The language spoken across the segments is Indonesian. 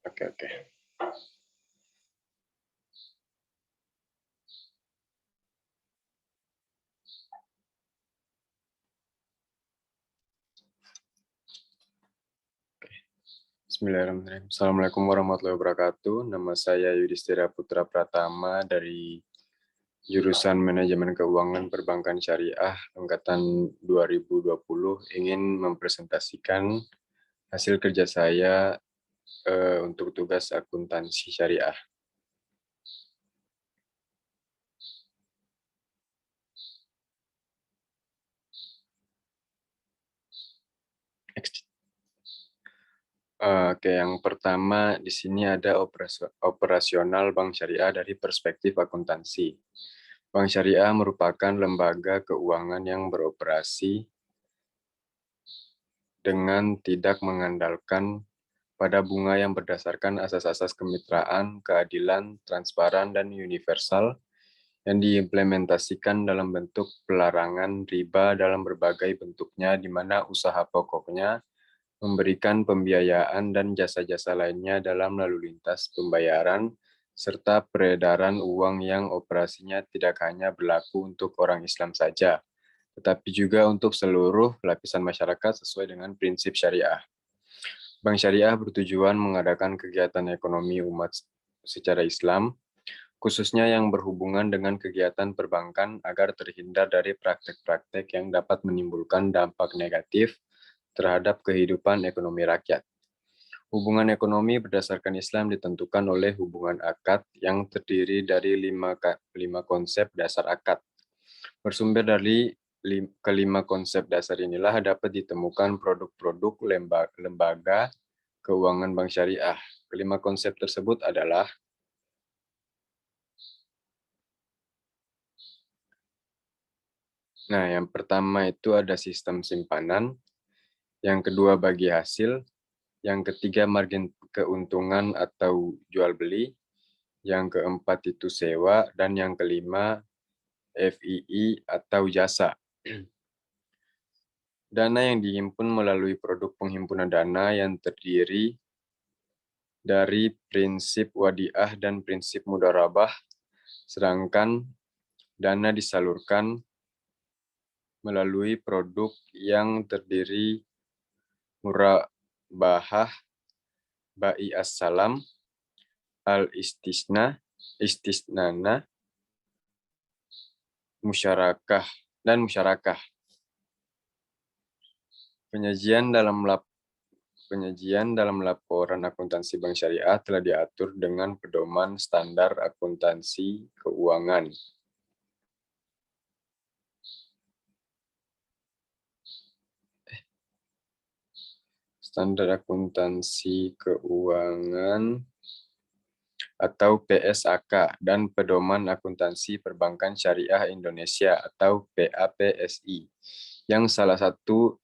Oke, oke. Bismillahirrahmanirrahim. Assalamualaikum warahmatullahi wabarakatuh. Nama saya Yudhistira Putra Pratama dari jurusan Manajemen Keuangan Perbankan Syariah angkatan 2020 ingin mempresentasikan hasil kerja saya untuk tugas akuntansi syariah. Oke, yang pertama di sini ada operasional Bank Syariah dari perspektif akuntansi. Bank Syariah merupakan lembaga keuangan yang beroperasi dengan tidak mengandalkan pada bunga yang berdasarkan asas-asas kemitraan, keadilan, transparan, dan universal yang diimplementasikan dalam bentuk pelarangan riba dalam berbagai bentuknya, di mana usaha pokoknya memberikan pembiayaan dan jasa-jasa lainnya dalam lalu lintas pembayaran, serta peredaran uang yang operasinya tidak hanya berlaku untuk orang Islam saja, tetapi juga untuk seluruh lapisan masyarakat sesuai dengan prinsip syariah. Bank Syariah bertujuan mengadakan kegiatan ekonomi umat secara Islam, khususnya yang berhubungan dengan kegiatan perbankan agar terhindar dari praktek-praktek yang dapat menimbulkan dampak negatif terhadap kehidupan ekonomi rakyat. Hubungan ekonomi berdasarkan Islam ditentukan oleh hubungan akad yang terdiri dari lima konsep dasar akad. Bersumber dari kelima konsep dasar inilah dapat ditemukan produk-produk lembaga keuangan bank syariah. Kelima konsep tersebut adalah yang pertama itu ada sistem simpanan, yang kedua bagi hasil, yang ketiga margin keuntungan atau jual beli, yang keempat itu sewa, dan yang kelima FII atau jasa. Dana yang dihimpun melalui produk penghimpunan dana yang terdiri dari prinsip wadiah dan prinsip mudharabah, sedangkan dana disalurkan melalui produk yang terdiri murabahah, bai as-salam, istisnana, musyarakah, dan musyarakah. Penyajian dalam laporan akuntansi bank syariah telah diatur dengan pedoman standar akuntansi keuangan. Standar akuntansi keuangan atau PSAK dan Pedoman Akuntansi Perbankan Syariah Indonesia atau PAPSI, yang salah satu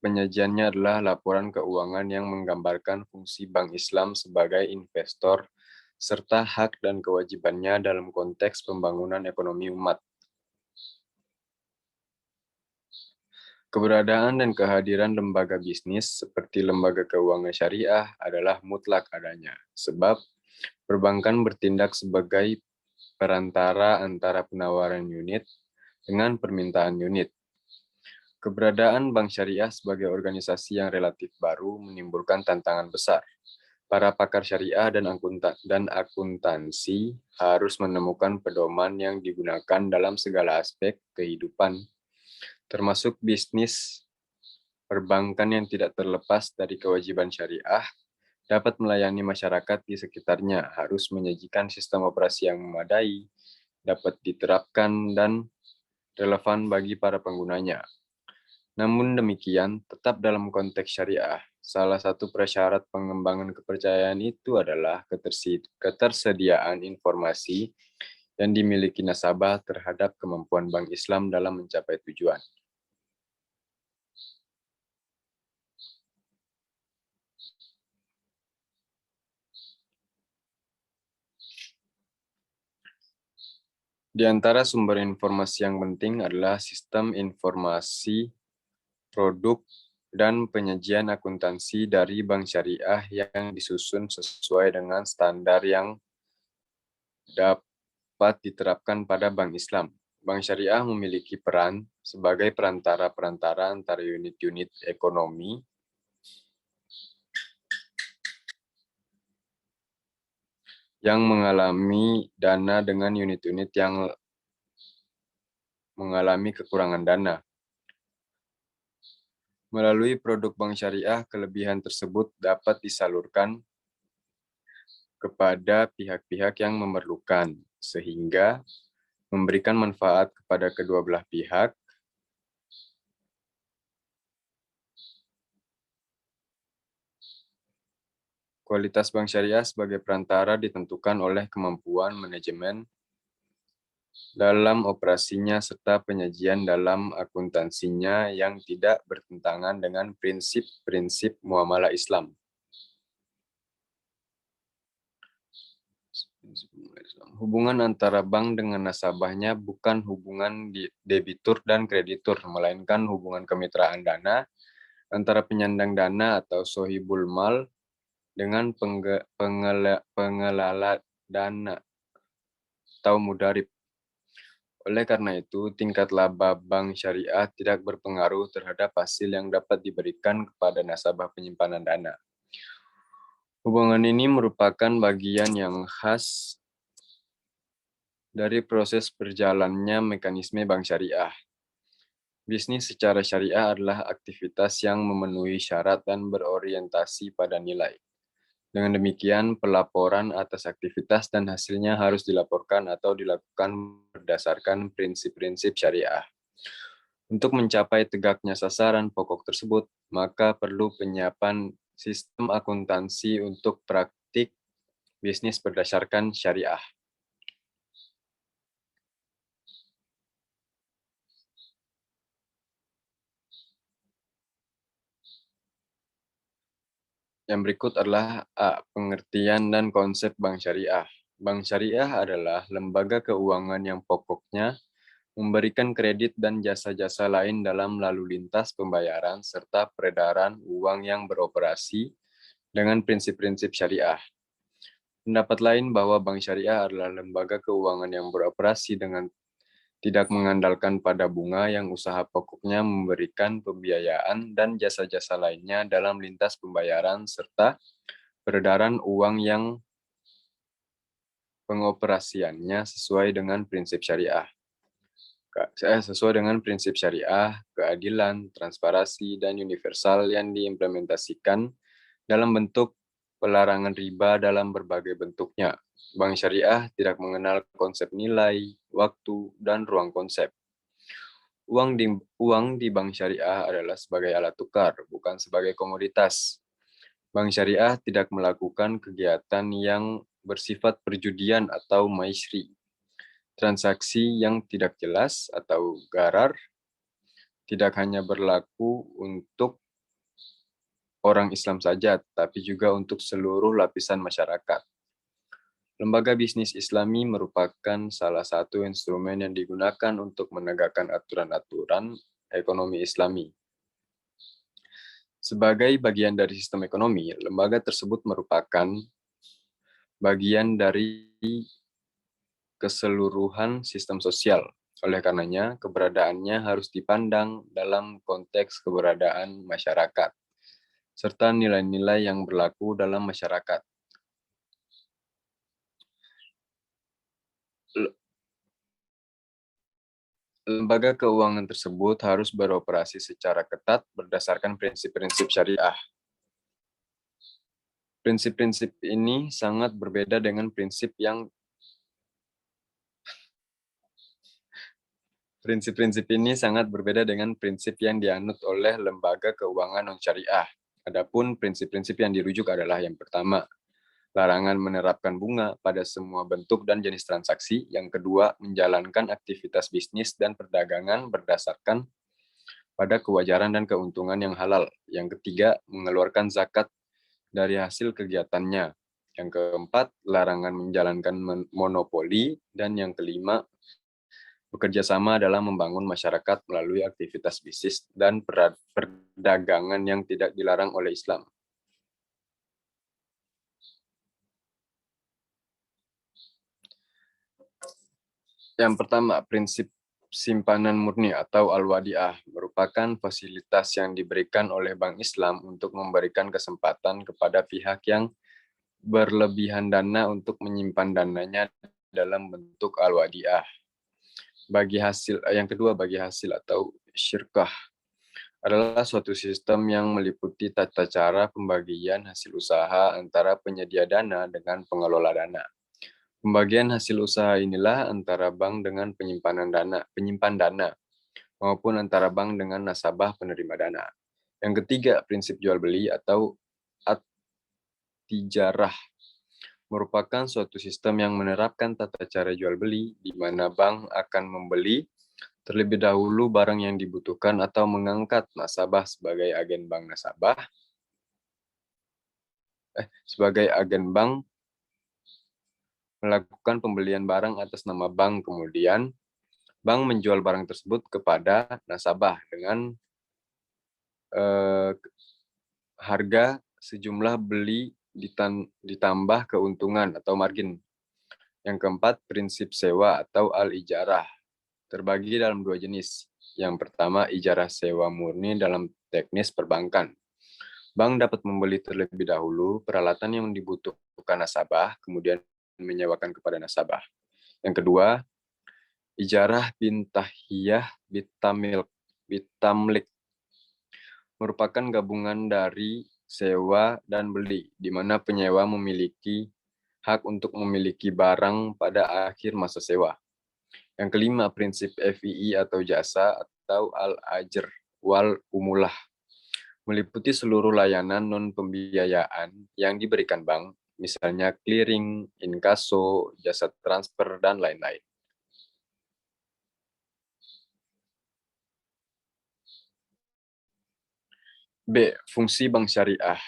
penyajiannya adalah laporan keuangan yang menggambarkan fungsi Bank Islam sebagai investor serta hak dan kewajibannya dalam konteks pembangunan ekonomi umat. Keberadaan dan kehadiran lembaga bisnis seperti lembaga keuangan syariah adalah mutlak adanya, sebab perbankan bertindak sebagai perantara antara penawaran unit dengan permintaan unit. Keberadaan Bank Syariah sebagai organisasi yang relatif baru menimbulkan tantangan besar. Para pakar syariah dan akuntansi harus menemukan pedoman yang digunakan dalam segala aspek kehidupan, termasuk bisnis perbankan yang tidak terlepas dari kewajiban syariah, dapat melayani masyarakat di sekitarnya, harus menyajikan sistem operasi yang memadai, dapat diterapkan, dan relevan bagi para penggunanya. Namun demikian, tetap dalam konteks syariah, salah satu prasyarat pengembangan kepercayaan itu adalah ketersediaan informasi yang dimiliki nasabah terhadap kemampuan Bank Islam dalam mencapai tujuan. Di antara sumber informasi yang penting adalah sistem informasi produk dan penyajian akuntansi dari bank syariah yang disusun sesuai dengan standar yang dapat diterapkan pada bank Islam. Bank syariah memiliki peran sebagai perantara-perantara antara unit-unit ekonomi yang mengalami dana dengan unit-unit yang mengalami kekurangan dana. Melalui produk bank syariah, kelebihan tersebut dapat disalurkan kepada pihak-pihak yang memerlukan, sehingga memberikan manfaat kepada kedua belah pihak. Kualitas bank syariah sebagai perantara ditentukan oleh kemampuan manajemen dalam operasinya serta penyajian dalam akuntansinya yang tidak bertentangan dengan prinsip-prinsip muamalah Islam. Hubungan antara bank dengan nasabahnya bukan hubungan debitur dan kreditur, melainkan hubungan kemitraan dana antara penyandang dana atau sohibul mal dengan pengelola dana atau mudarib. Oleh karena itu, tingkat laba bank syariah tidak berpengaruh terhadap hasil yang dapat diberikan kepada nasabah penyimpanan dana. Hubungan ini merupakan bagian yang khas dari proses berjalannya mekanisme bank syariah. Bisnis secara syariah adalah aktivitas yang memenuhi syarat dan berorientasi pada nilai. Dengan demikian, pelaporan atas aktivitas dan hasilnya harus dilaporkan atau dilakukan berdasarkan prinsip-prinsip syariah. Untuk mencapai tegaknya sasaran pokok tersebut, maka perlu penyiapan sistem akuntansi untuk praktik bisnis berdasarkan syariah. Yang berikut adalah A. Pengertian dan konsep bank syariah. Bank syariah adalah lembaga keuangan yang pokoknya memberikan kredit dan jasa-jasa lain dalam lalu lintas pembayaran serta peredaran uang yang beroperasi dengan prinsip-prinsip syariah. Pendapat lain bahwa bank syariah adalah lembaga keuangan yang beroperasi dengan tidak mengandalkan pada bunga yang usaha pokoknya memberikan pembiayaan dan jasa-jasa lainnya dalam lintas pembayaran serta peredaran uang yang pengoperasiannya sesuai dengan prinsip syariah. Sesuai dengan prinsip syariah, keadilan, transparansi, dan universal yang diimplementasikan dalam bentuk pelarangan riba dalam berbagai bentuknya. Bank syariah tidak mengenal konsep nilai, waktu, dan ruang konsep. Uang di bank syariah adalah sebagai alat tukar, bukan sebagai komoditas. Bank syariah tidak melakukan kegiatan yang bersifat perjudian atau maisri. Transaksi yang tidak jelas atau garar tidak hanya berlaku untuk orang Islam saja, tapi juga untuk seluruh lapisan masyarakat. Lembaga bisnis Islami merupakan salah satu instrumen yang digunakan untuk menegakkan aturan-aturan ekonomi Islami. Sebagai bagian dari sistem ekonomi, lembaga tersebut merupakan bagian dari keseluruhan sistem sosial. Oleh karenanya, keberadaannya harus dipandang dalam konteks keberadaan masyarakat, serta nilai-nilai yang berlaku dalam masyarakat. Lembaga keuangan tersebut harus beroperasi secara ketat berdasarkan prinsip-prinsip syariah. Prinsip-prinsip ini sangat berbeda dengan prinsip yang dianut oleh lembaga keuangan non-syariah. Adapun prinsip-prinsip yang dirujuk adalah yang pertama, larangan menerapkan bunga pada semua bentuk dan jenis transaksi. Yang kedua, menjalankan aktivitas bisnis dan perdagangan berdasarkan pada kewajaran dan keuntungan yang halal. Yang ketiga, mengeluarkan zakat dari hasil kegiatannya. Yang keempat, larangan menjalankan monopoli. Dan yang kelima, Bekerja sama adalah membangun masyarakat melalui aktivitas bisnis dan perdagangan yang tidak dilarang oleh Islam. Yang pertama, prinsip simpanan murni atau al-wadi'ah merupakan fasilitas yang diberikan oleh Bank Islam untuk memberikan kesempatan kepada pihak yang berlebihan dana untuk menyimpan dananya dalam bentuk al-wadi'ah. Yang kedua, bagi hasil atau syirkah adalah suatu sistem yang meliputi tata cara pembagian hasil usaha antara penyedia dana dengan pengelola dana. Pembagian hasil usaha inilah antara bank dengan penyimpan dana, maupun antara bank dengan nasabah penerima dana. Yang ketiga, prinsip jual beli atau at-tijarah merupakan suatu sistem yang menerapkan tata cara jual beli di mana bank akan membeli terlebih dahulu barang yang dibutuhkan atau mengangkat nasabah sebagai agen bank melakukan pembelian barang atas nama bank, kemudian bank menjual barang tersebut kepada nasabah dengan harga sejumlah beli ditambah keuntungan atau margin. Yang keempat, prinsip sewa atau al-ijarah terbagi dalam dua jenis. Yang pertama, ijarah sewa murni dalam teknis perbankan. Bank dapat membeli terlebih dahulu peralatan yang dibutuhkan nasabah, kemudian menyewakan kepada nasabah. Yang kedua, ijarah bintahiyah bitamlik merupakan gabungan dari sewa dan beli, di mana penyewa memiliki hak untuk memiliki barang pada akhir masa sewa. Yang kelima, prinsip FII atau jasa atau al-ajr wal umulah meliputi seluruh layanan non-pembiayaan yang diberikan bank, misalnya clearing, inkaso, jasa transfer, dan lain-lain. B. Fungsi bank syariah.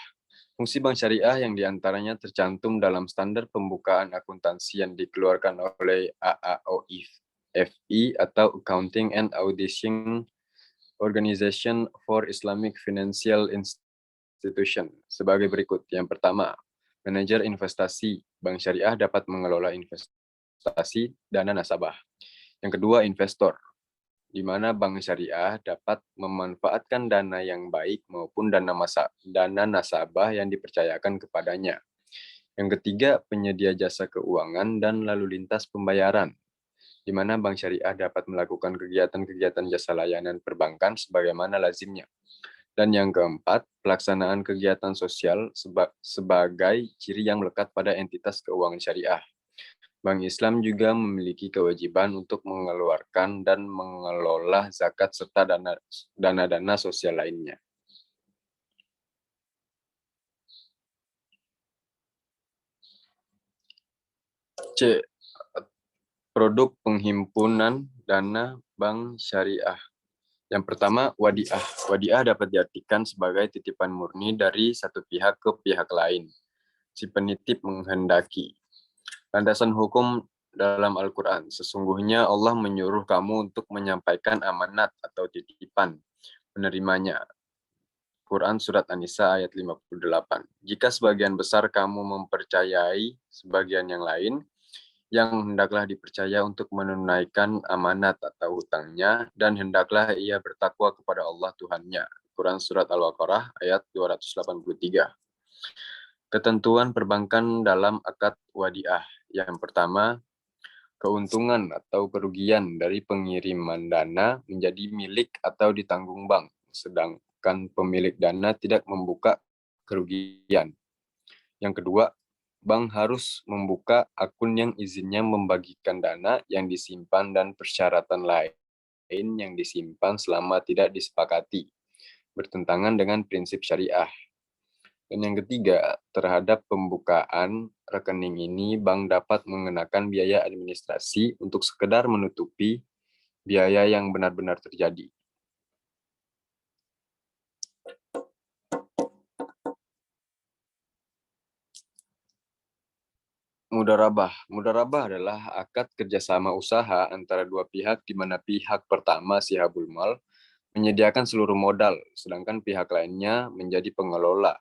Fungsi bank syariah yang diantaranya tercantum dalam standar pembukaan akuntansi yang dikeluarkan oleh AAOIFI atau Accounting and Auditing Organization for Islamic Financial Institution sebagai berikut. Yang pertama, manajer investasi. Bank syariah dapat mengelola investasi dana nasabah. Yang kedua, investor, di mana bank syariah dapat memanfaatkan dana yang baik maupun dana nasabah yang dipercayakan kepadanya. Yang ketiga, penyedia jasa keuangan dan lalu lintas pembayaran, di mana bank syariah dapat melakukan kegiatan-kegiatan jasa layanan perbankan sebagaimana lazimnya. Dan yang keempat, pelaksanaan kegiatan sosial sebagai ciri yang melekat pada entitas keuangan syariah. Bank Islam juga memiliki kewajiban untuk mengeluarkan dan mengelola zakat serta dana-dana sosial lainnya. C. Produk penghimpunan dana bank syariah. Yang pertama, wadiah. Wadiah dapat diartikan sebagai titipan murni dari satu pihak ke pihak lain. Si penitip menghendaki. Landasan hukum dalam Al-Quran. Sesungguhnya Allah menyuruh kamu untuk menyampaikan amanat atau titipan, menerimanya. Quran Surat An-Nisa ayat 58. Jika sebagian besar kamu mempercayai sebagian yang lain, yang hendaklah dipercaya untuk menunaikan amanat atau hutangnya, dan hendaklah ia bertakwa kepada Allah Tuhannya. Quran Surat Al-Baqarah ayat 283. Ketentuan perbankan dalam akad wadiah. Yang pertama, keuntungan atau kerugian dari pengiriman dana menjadi milik atau ditanggung bank, sedangkan pemilik dana tidak membuka kerugian. Yang kedua, bank harus membuka akun yang izinnya membagikan dana yang disimpan dan persyaratan lain yang disimpan selama tidak disepakati, bertentangan dengan prinsip syariah. Dan yang ketiga, terhadap pembukaan rekening ini, bank dapat mengenakan biaya administrasi untuk sekedar menutupi biaya yang benar-benar terjadi. Mudharabah. Mudharabah adalah akad kerjasama usaha antara dua pihak di mana pihak pertama Sihabul Mal menyediakan seluruh modal, sedangkan pihak lainnya menjadi pengelola.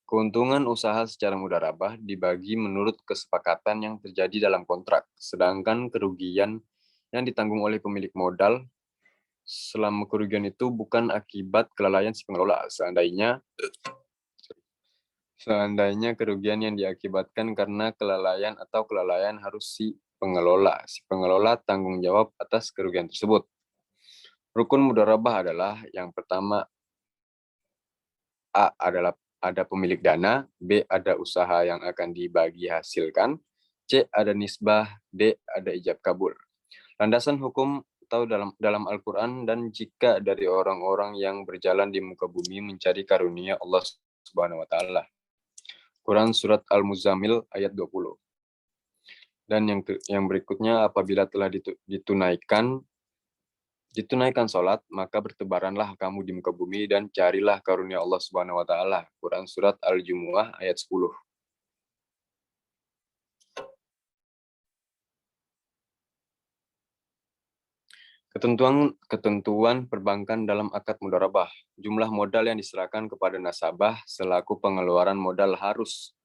Keuntungan usaha secara mudharabah dibagi menurut kesepakatan yang terjadi dalam kontrak, sedangkan kerugian yang ditanggung oleh pemilik modal selama kerugian itu bukan akibat kelalaian si pengelola. Seandainya kerugian yang diakibatkan karena kelalaian atau kelalaian harus si pengelola. Si pengelola tanggung jawab atas kerugian tersebut. Rukun mudharabah adalah yang pertama, A adalah ada pemilik dana, B ada usaha yang akan dibagi hasilkan, C ada nisbah, D ada ijab kabul. Landasan hukum atau dalam Al-Quran dan jika dari orang-orang yang berjalan di muka bumi mencari karunia Allah Subhanahu wa taala. Quran surat Al-Muzammil ayat 20. Dan yang berikutnya, apabila telah ditunaikan sholat, maka bertebaranlah kamu di muka bumi dan carilah karunia Allah Subhanahu wa taala. Quran surat Al-Jumu'ah ayat 10. Ketentuan perbankan dalam akad mudharabah. Jumlah modal yang diserahkan kepada nasabah selaku pengeluaran modal harus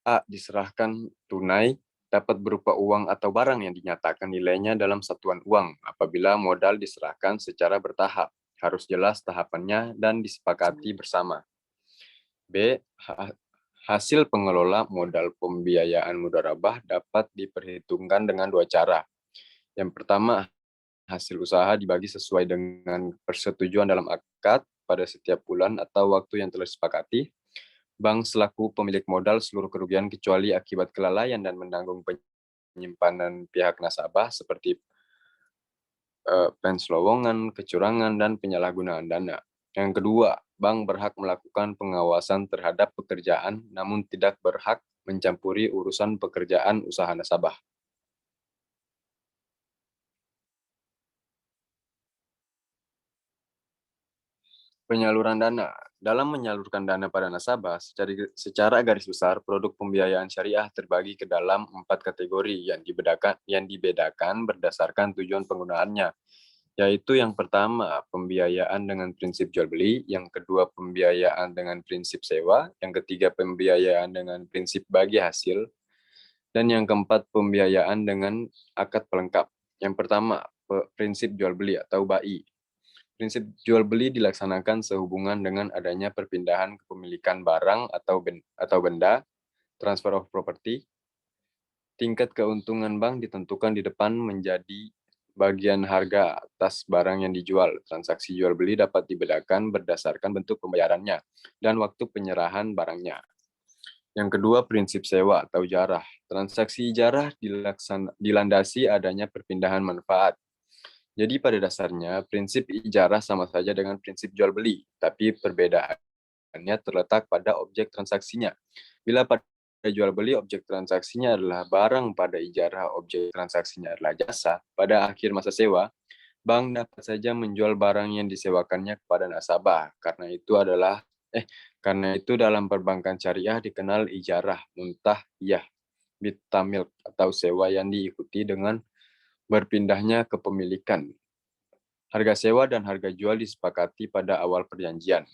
A. Diserahkan tunai, dapat berupa uang atau barang yang dinyatakan nilainya dalam satuan uang. Apabila modal diserahkan secara bertahap, harus jelas tahapannya dan disepakati bersama. B. Hasil pengelola modal pembiayaan mudharabah dapat diperhitungkan dengan dua cara. Yang pertama, hasil usaha dibagi sesuai dengan persetujuan dalam akad pada setiap bulan atau waktu yang telah disepakati. Bank selaku pemilik modal seluruh kerugian kecuali akibat kelalaian dan menanggung penyimpanan pihak nasabah seperti penselowongan, kecurangan, dan penyalahgunaan dana. Yang kedua, bank berhak melakukan pengawasan terhadap pekerjaan namun tidak berhak mencampuri urusan pekerjaan usaha nasabah. Penyaluran dana. Dalam menyalurkan dana pada nasabah, secara garis besar, produk pembiayaan syariah terbagi ke dalam 4 kategori yang dibedakan berdasarkan tujuan penggunaannya, yaitu yang pertama, pembiayaan dengan prinsip jual beli, yang kedua, pembiayaan dengan prinsip sewa, yang ketiga, pembiayaan dengan prinsip bagi hasil, dan yang keempat, pembiayaan dengan akad pelengkap. Yang pertama, prinsip jual beli atau BAI. Prinsip jual beli dilaksanakan sehubungan dengan adanya perpindahan kepemilikan barang atau benda, transfer of property. Tingkat keuntungan bank ditentukan di depan menjadi bagian harga atas barang yang dijual. Transaksi jual beli dapat dibedakan berdasarkan bentuk pembayarannya dan waktu penyerahan barangnya. Yang kedua, prinsip sewa atau ijarah. Transaksi ijarah dilandasi adanya perpindahan manfaat. Jadi pada dasarnya prinsip ijarah sama saja dengan prinsip jual beli, tapi perbedaannya terletak pada objek transaksinya. Bila pada jual beli objek transaksinya adalah barang, pada ijarah objek transaksinya adalah jasa, pada akhir masa sewa, bank dapat saja menjual barang yang disewakannya kepada nasabah. Karena itu dalam perbankan syariah dikenal ijarah, muntahiyah, bitamilk atau sewa yang diikuti dengan berpindahnya kepemilikan. Harga sewa dan harga jual disepakati pada awal perjanjian.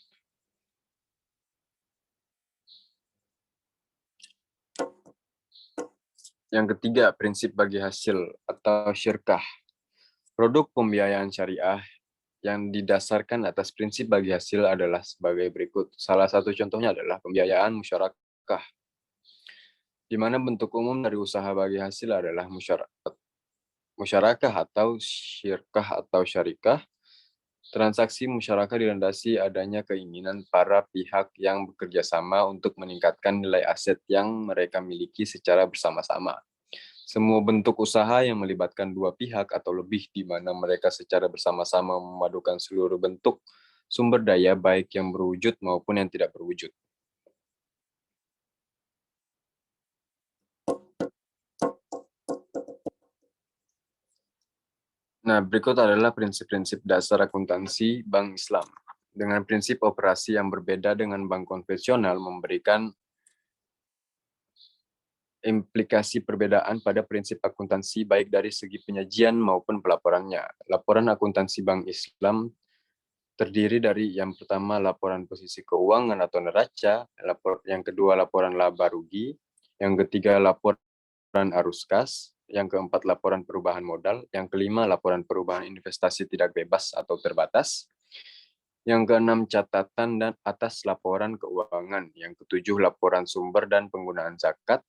Yang ketiga, prinsip bagi hasil atau syirkah. Produk pembiayaan syariah yang didasarkan atas prinsip bagi hasil adalah sebagai berikut. Salah satu contohnya adalah pembiayaan musyarakah, di mana bentuk umum dari usaha bagi hasil adalah musyarakah atau syirkah atau syarikah. Transaksi musyarakah dilandasi adanya keinginan para pihak yang bekerja sama untuk meningkatkan nilai aset yang mereka miliki secara bersama-sama. Semua bentuk usaha yang melibatkan dua pihak atau lebih di mana mereka secara bersama-sama memadukan seluruh bentuk sumber daya baik yang berwujud maupun yang tidak berwujud. Nah, berikut adalah prinsip-prinsip dasar akuntansi Bank Islam. Dengan prinsip operasi yang berbeda dengan bank konvensional memberikan implikasi perbedaan pada prinsip akuntansi baik dari segi penyajian maupun pelaporannya. Laporan akuntansi Bank Islam terdiri dari yang pertama laporan posisi keuangan atau neraca, yang kedua laporan laba rugi, yang ketiga laporan arus kas, yang keempat laporan perubahan modal, yang kelima laporan perubahan investasi tidak bebas atau terbatas, yang keenam catatan dan atas laporan keuangan, yang ketujuh laporan sumber dan penggunaan zakat,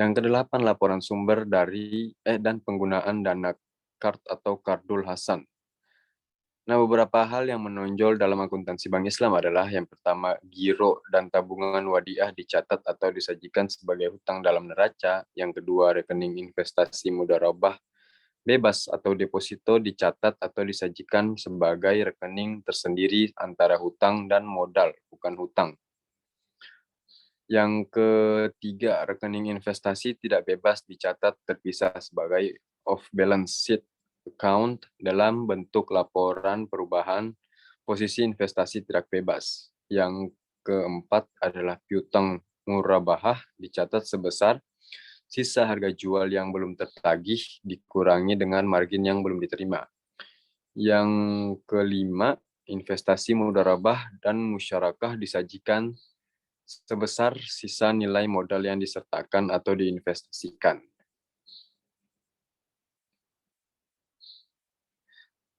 yang kedelapan laporan sumber dari dan penggunaan dana kard atau kardul hasan. Nah, beberapa hal yang menonjol dalam akuntansi Bank Islam adalah yang pertama, giro dan tabungan wadiah dicatat atau disajikan sebagai hutang dalam neraca. Yang kedua, rekening investasi mudharabah bebas atau deposito dicatat atau disajikan sebagai rekening tersendiri antara hutang dan modal, bukan hutang. Yang ketiga, rekening investasi tidak bebas dicatat terpisah sebagai off-balance sheet account dalam bentuk laporan perubahan posisi investasi tidak bebas. Yang keempat adalah piutang murabahah dicatat sebesar sisa harga jual yang belum tertagih dikurangi dengan margin yang belum diterima. Yang kelima, investasi mudharabah dan musyarakah disajikan sebesar sisa nilai modal yang disertakan atau diinvestasikan.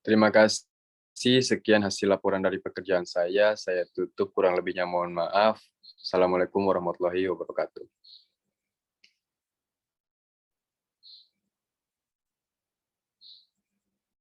Terima kasih. Sekian hasil laporan dari pekerjaan saya. Saya tutup, kurang lebihnya mohon maaf. Assalamualaikum warahmatullahi wabarakatuh.